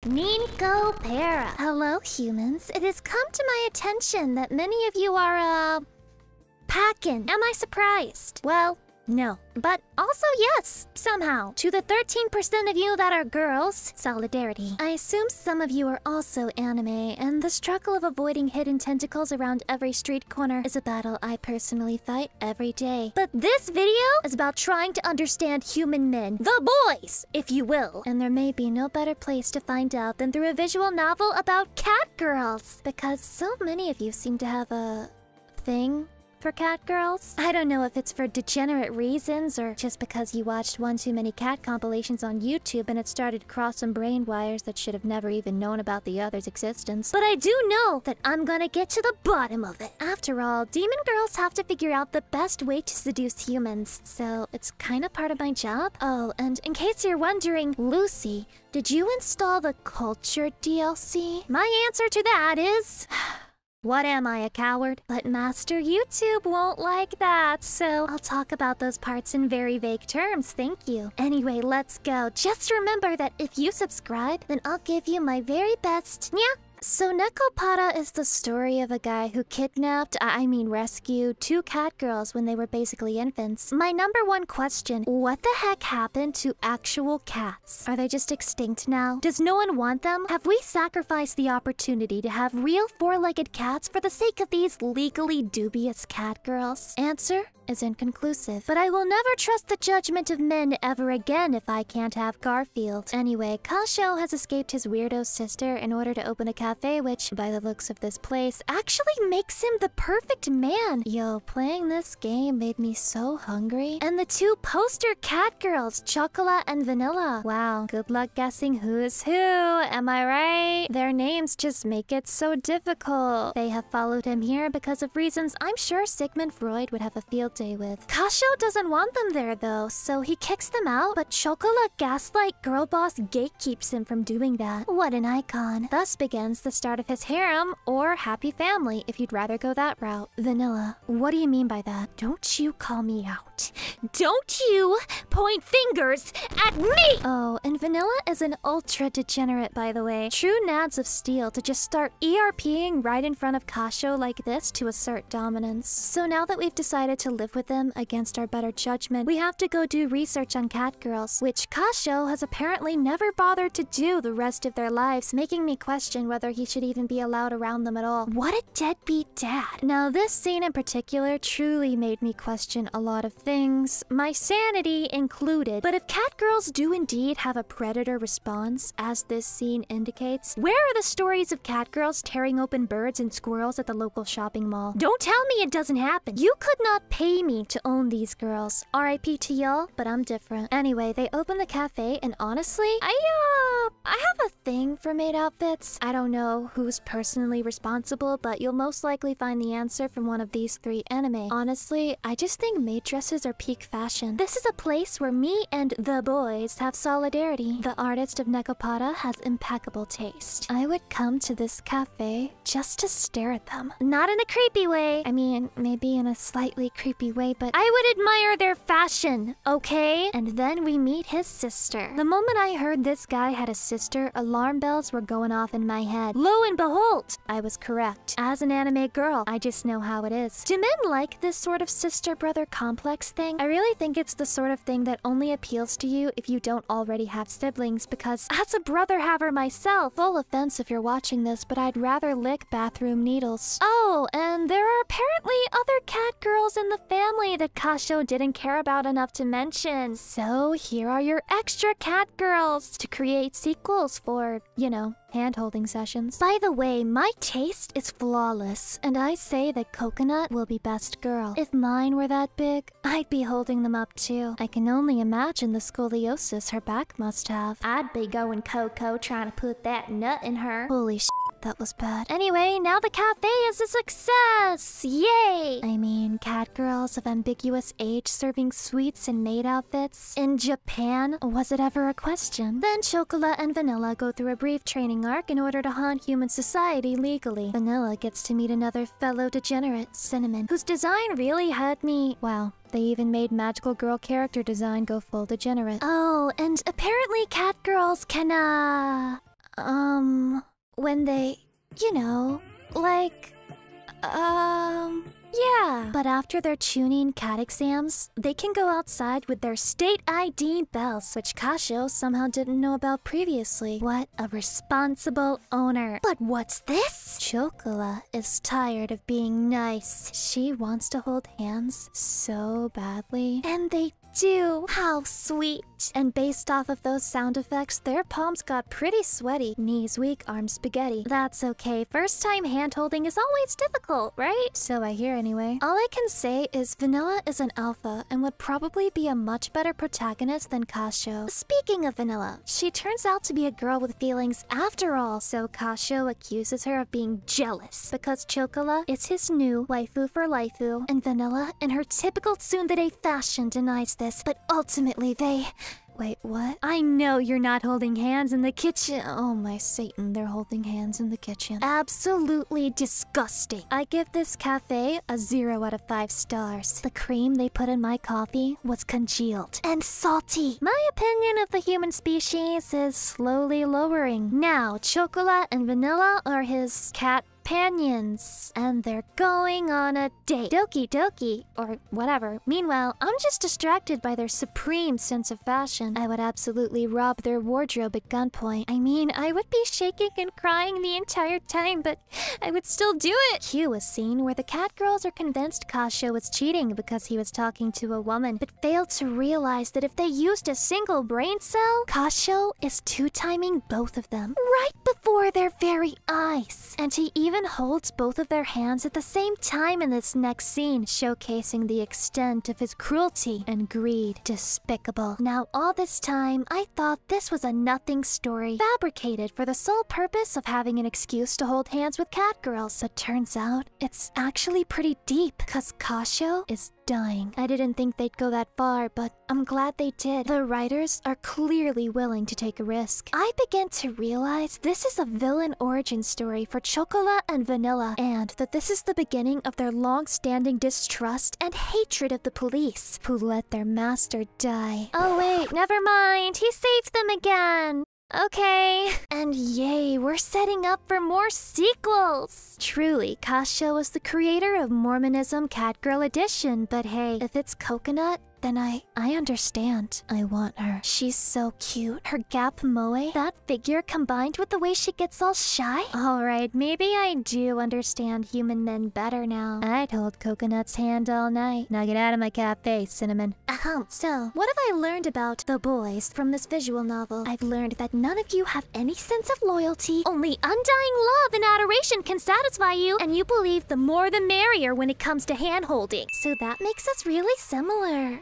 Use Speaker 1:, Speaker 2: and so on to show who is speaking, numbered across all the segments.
Speaker 1: Nekopara. Hello, humans. It has come to my attention that many of you are, packin'. Am I surprised? Well, no. But also yes, somehow. To the 13% of you that are girls, solidarity. I assume some of you are also anime, and the struggle of avoiding hidden tentacles around every street corner is a battle I personally fight every day. But this video is about trying to understand human men, the boys, if you will. And there may be no better place to find out than through a visual novel about cat girls. Because so many of you seem to have a thing for cat girls. I don't know if it's for degenerate reasons or just because you watched one too many cat compilations on YouTube and it started to cross some brain wires that should have never even known about the other's existence. But I do know that I'm gonna get to the bottom of it. After all, demon girls have to figure out the best way to seduce humans, so it's kind of part of my job. Oh, and in case you're wondering, Lucy, did you install the Culture DLC? My answer to that is... what am I, a coward? But Master YouTube won't like that, so I'll talk about those parts in very vague terms, thank you. Anyway, let's go. Just remember that if you subscribe, then I'll give you my very best So Nekopara is the story of a guy who kidnapped, rescued, 2 cat girls when they were basically infants. My number one question, what the heck happened to actual cats? Are they just extinct now? Does no one want them? Have we sacrificed the opportunity to have real 4-legged cats for the sake of these legally dubious cat girls? Answer is inconclusive. But I will never trust the judgment of men ever again if I can't have Garfield. Anyway, Kasho has escaped his weirdo sister in order to open a cafe, which, by the looks of this place, actually makes him the perfect man. Yo, playing this game made me so hungry. And the 2 poster cat girls, Chocolate and Vanilla. Wow, good luck guessing who's who, am I right? Their names just make it so difficult. They have followed him here because of reasons I'm sure Sigmund Freud would have a field day with. Kasho doesn't want them there though, so he kicks them out, but Chocolate Gaslight Girl Boss gatekeeps him from doing that. What an icon. Thus begins the start of his harem, or happy family, if you'd rather go that route. Vanilla, what do you mean by that? Don't you call me out. Don't you point fingers at me! Oh, and Vanilla is an ultra degenerate, by the way. True nads of steel to just start ERPing right in front of Kasho like this to assert dominance. So now that we've decided to live with them against our better judgment, we have to go do research on cat girls, which Kasho has apparently never bothered to do the rest of their lives, making me question whether he should even be allowed around them at all. What a deadbeat dad. Now, this scene in particular truly made me question a lot of things, my sanity included. But if cat girls do indeed have a predator response, as this scene indicates, where are the stories of cat girls tearing open birds and squirrels at the local shopping mall? Don't tell me it doesn't happen. You could not pay me to own these girls. RIP to y'all, but I'm different. Anyway, they open the cafe, and honestly, I have a thing for maid outfits. I don't know who's personally responsible, but you'll most likely find the answer from one of these 3 anime. Honestly, I just think maid dresses are peak fashion. This is a place where me and the boys have solidarity. The artist of Nekopara has impeccable taste. I would come to this cafe just to stare at them. Not in a creepy way. I mean, maybe in a slightly creepy way, but I would admire their fashion, okay? And then we meet his sister. The moment I heard this guy had a sister, alarm bells were going off in my head. Lo and behold, I was correct. As an anime girl, I just know how it is. Do men like this sort of sister-brother complex thing? I really think it's the sort of thing that only appeals to you if you don't already have siblings, because as a brother haver myself, full offense if you're watching this, but I'd rather lick bathroom needles. Oh, and there are apparently other cat girls in the family that Kasho didn't care about enough to mention. So here are your extra cat girls to create sequels for, you know, hand-holding sessions. By the way, my taste is flawless, and I say that Coconut will be best girl. If mine were that big, I'd be holding them up too. I can only imagine the scoliosis her back must have. I'd be going Coco trying to put that nut in her. Holy shit, that was bad. Anyway, now the cafe is a success! Yay! I mean, cat girls of ambiguous age serving sweets in maid outfits? In Japan? Was it ever a question? Then Chocolate and Vanilla go through a brief training arc in order to haunt human society legally. Vanilla gets to meet another fellow degenerate, Cinnamon, whose design really had me... wow. They even made magical girl character design go full degenerate. Oh, and apparently cat girls can, when they, you know, like, yeah. But after their tuning cat exams, they can go outside with their state ID bells, which Kasho somehow didn't know about previously. What a responsible owner. But what's this? Chocola is tired of being nice. She wants to hold hands so badly. And they do. How sweet. And based off of those sound effects, their palms got pretty sweaty. Knees weak, arms spaghetti. That's okay. First time hand-holding is always difficult, right? So I hear anyway. All I can say is Vanilla is an alpha and would probably be a much better protagonist than Kasho. Speaking of Vanilla, she turns out to be a girl with feelings after all, so Kasho accuses her of being jealous because Chocola is his new waifu for laifu, and Vanilla, in her typical tsundere fashion, denies this, but ultimately they... Wait, what? I know you're not holding hands in the kitchen. Oh my Satan, they're holding hands in the kitchen. Absolutely disgusting. I give this cafe a 0 out of 5 stars. The cream they put in my coffee was congealed and salty. My opinion of the human species is slowly lowering. Now, Chocola and Vanilla are his cat companions, and they're going on a date. Doki doki, or whatever. Meanwhile, I'm just distracted by their supreme sense of fashion. I would absolutely rob their wardrobe at gunpoint. I mean, I would be shaking and crying the entire time, but I would still do it. Cue a scene where the cat girls are convinced Kasho was cheating because he was talking to a woman, but failed to realize that if they used a single brain cell, Kasho is two-timing both of them right before their very eyes. And he even holds both of their hands at the same time in this next scene, showcasing the extent of his cruelty and greed. Despicable. Now, all this time, I thought this was a nothing story, fabricated for the sole purpose of having an excuse to hold hands with cat girls. But turns out, it's actually pretty deep, cause Kasho is dying. I didn't think they'd go that far, but I'm glad they did. The writers are clearly willing to take a risk. I begin to realize this is a villain origin story for Chocola and Vanilla, and that this is the beginning of their long-standing distrust and hatred of the police, who let their master die. Oh wait, never mind. He saved them again. Okay. And yay, we're setting up for more sequels! Truly, Kasho was the creator of Mormonism Catgirl Edition, but hey, if it's Coconut, then I understand. I want her. She's so cute. Her gap moe, that figure combined with the way she gets all shy. Alright, maybe I do understand human men better now. I'd hold Coconut's hand all night. Now get out of my cafe, Cinnamon. So, what have I learned about the boys from this visual novel? I've learned that none of you have any sense of loyalty. Only undying love and adoration can satisfy you, and you believe the more the merrier when it comes to hand-holding. So that makes us really similar.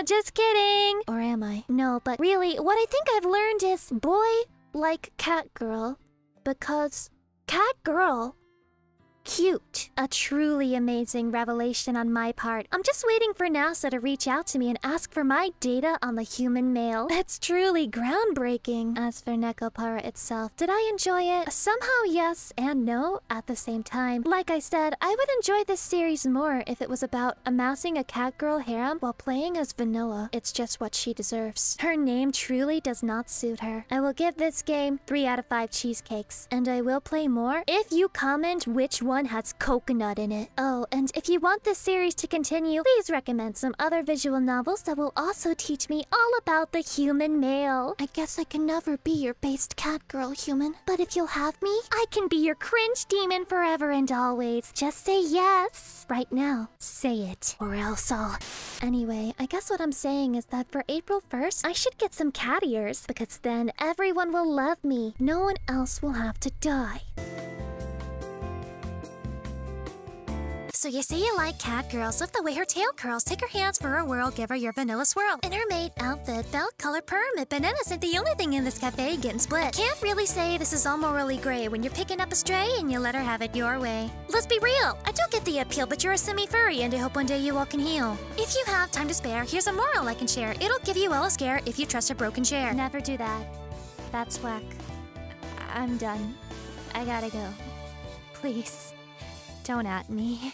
Speaker 1: Just kidding. Or am I? No, but really, what I think I've learned is boy like cat girl because cat girl cute. A truly amazing revelation on my part. I'm just waiting for NASA to reach out to me and ask for my data on the human male. It's truly groundbreaking. As for Nekopara itself, did I enjoy it? Somehow yes and no at the same time. Like I said, I would enjoy this series more if it was about amassing a catgirl harem while playing as Vanilla. It's just what she deserves. Her name truly does not suit her. I will give this game 3 out of 5 cheesecakes, and I will play more if you comment which one has coconut in it. Oh, and if you want this series to continue, please recommend some other visual novels that will also teach me all about the human male. I guess I can never be your based cat girl, human. But if you'll have me, I can be your cringe demon forever and always. Just say yes. Right now, say it, or else I'll... Anyway, I guess what I'm saying is that for April 1st, I should get some cat ears, because then everyone will love me. No one else will have to die. So you say you like cat girls, love the way her tail curls, take her hands for a whirl, give her your vanilla swirl. In her maid outfit, belt color permit, bananas ain't the only thing in this cafe getting split. Can't really say this is all morally gray when you're picking up a stray and you let her have it your way. Let's be real, I do get the appeal, but you're a semi-furry and I hope one day you all can heal. If you have time to spare, here's a moral I can share. It'll give you all a scare if you trust a broken chair. Never do that. That's whack. I'm done. I gotta go. Please, don't at me.